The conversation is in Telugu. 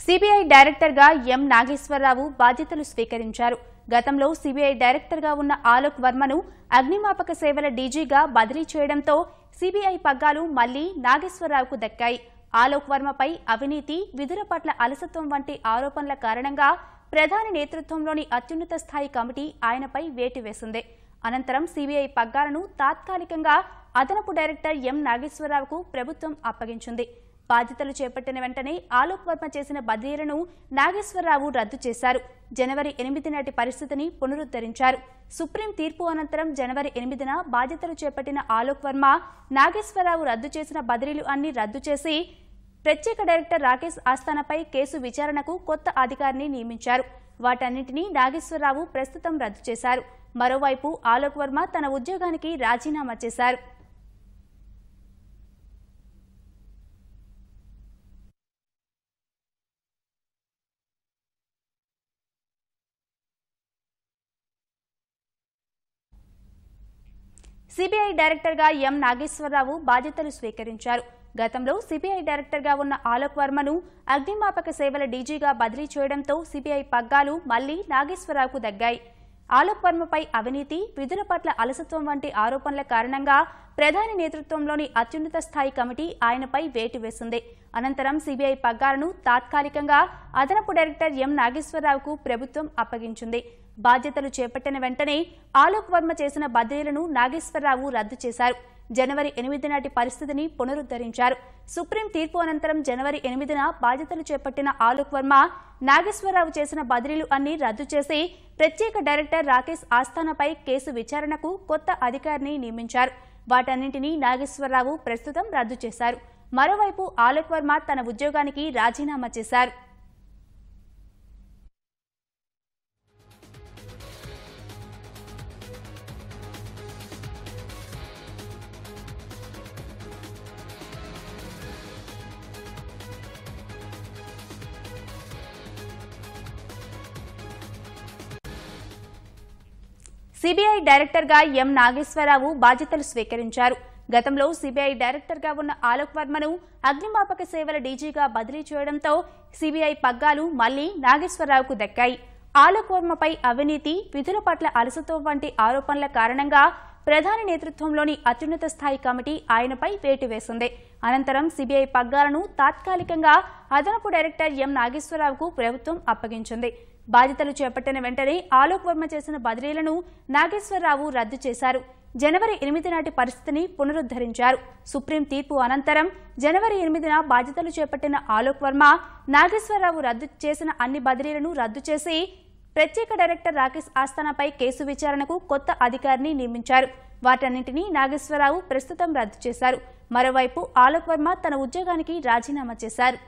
సిబిఐ డైరెక్టర్గా ఎం నాగేశ్వరరావు బాధ్యతలు స్వీకరించారు. గతంలో సిబిఐ డైరెక్టర్గా ఉన్న ఆలోక్ వర్మను అగ్నిమాపక సేవల డీజీగా బదిలీ చేయడంతో సిబిఐ పగ్గాలు మళ్లీ నాగేశ్వరరావుకు దక్కాయి. ఆలోక్ వర్మపై అవినీతి, విధుల పట్ల అలసత్వం వంటి ఆరోపణల కారణంగా ప్రధాని నేతృత్వంలోని అత్యున్నత స్థాయి కమిటీ ఆయనపై వేటు వేసింది. అనంతరం సిబిఐ పగ్గాలను తాత్కాలికంగా అదనపు డైరెక్టర్ ఎం నాగేశ్వరరావుకు ప్రభుత్వం అప్పగించింది. బాధ్యతలు చేపట్టిన వెంటనే ఆలోక్ వర్మ చేసిన బదిలీలను నాగేశ్వరరావు రద్దు చేశారు. జనవరి 8 నాటి పరిస్థితిని పునరుద్ధరించారు. సుప్రీం తీర్పు అనంతరం జనవరి 8న బాధ్యతలు చేపట్టిన ఆలోక్ వర్మ, నాగేశ్వరరావు రద్దు చేసిన బదిలీలు అన్ని రద్దు చేసి ప్రత్యేక డైరెక్టర్ రాకేష్ ఆస్థానాపై కేసు విచారణకు కొత్త అధికారిని నియమించారు. వాటన్నింటినీ నాగేశ్వరరావు ప్రస్తుతం రద్దు చేశారు. మరోవైపు ఆలోక్ వర్మ తన ఉద్యోగానికి రాజీనామా చేశారు. సిబిఐ డైరెక్టర్గా ఎం నాగేశ్వరరావు బాధ్యతలు స్వీకరించారు. గతంలో సిబిఐ డైరెక్టర్గా ఉన్న ఆలోక్ వర్మను అగ్నిమాపక సేవల డీజీగా బదిలీ చేయడంతో సిబిఐ పగ్గాలు మళ్లీ నాగేశ్వరరావుకు దక్కాయి. ఆలోక్ వర్మపై అవినీతి, విధుల పట్ల అలసత్వం వంటి ఆరోపణల కారణంగా ప్రధాని నేతృత్వంలోని అత్యున్నత స్థాయి కమిటీ ఆయనపై వేటు వేసింది. అనంతరం సిబిఐ పగ్గాలను తాత్కాలికంగా అదనపు డైరెక్టర్ ఎం నాగేశ్వరరావుకు ప్రభుత్వం అప్పగించింది. బాధ్యతలు చేపట్టిన వెంటనే ఆలోక్ వర్మ చేసిన బదిలీలను నాగేశ్వరరావు రద్దు చేశారు. జనవరి 8 నాటి పరిస్థితిని పునరుద్ధరించారు. సుప్రీం తీర్పు అనంతరం జనవరి 8న బాధ్యతలు చేపట్టిన ఆలోక్ వర్మ, నాగేశ్వరరావు చేసిన బదిలీలు అన్ని రద్దు చేసి ప్రత్యేక డైరెక్టర్ రాకేష్ ఆస్థానాపై కేసు విచారణకు కొత్త అధికారిని నియమించారు. వాటన్నింటినీ నాగేశ్వరరావు ప్రస్తుతం రద్దు చేశారు. మరోవైపు ఆలోక్ వర్మ తన ఉద్యోగానికి రాజీనామా చేశారు. సిబిఐ డైరెక్టర్గా ఎం నాగేశ్వరరావు బాధ్యతలు స్వీకరించారు. గతంలో సిబిఐ డైరెక్టర్గా ఉన్న ఆలోక్ వర్మను అగ్నిమాపక సేవల డీజీగా బదిలీ చేయడంతో సిబిఐ పగ్గాలు మళ్లీ నాగేశ్వరరావుకు దక్కాయి. ఆలోక్ వర్మపై అవినీతి, విధుల పట్ల అలసత్వం వంటి ఆరోపణల కారణంగా ప్రధాని నేతృత్వంలోని అత్యున్నత స్థాయి కమిటీ ఆయనపై వేటు వేసింది. అనంతరం సిబిఐ పగ్గాలను తాత్కాలికంగా అదనపు డైరెక్టర్ ఎం నాగేశ్వరరావుకు ప్రభుత్వం అప్పగించింది. బాధ్యతలు చేపట్టిన వెంటనే ఆలోక్ వర్మ చేసిన బదిలీలను నాగేశ్వరరావు రద్దు చేశారు. జనవరి 8 నాటి పరిస్థితిని పునరుద్ధరించారు. సుప్రీం తీర్పు అనంతరం జనవరి 8న బాధ్యతలు చేపట్టిన ఆలోక్ వర్మ, నాగేశ్వరరావు రద్దు చేసిన అన్ని బదిలీలను రద్దు చేసి ప్రత్యేక డైరెక్టర్ రాకేష్ ఆస్థానాపై కేసు విచారణకు కొత్త అధికారిని నియమించారు. వాటన్నింటినీ నాగేశ్వరరావు ప్రస్తుతం రద్దు చేశారు. మరోవైపు ఆలోక్ వర్మ తన ఉద్యోగానికి రాజీనామా చేశారు.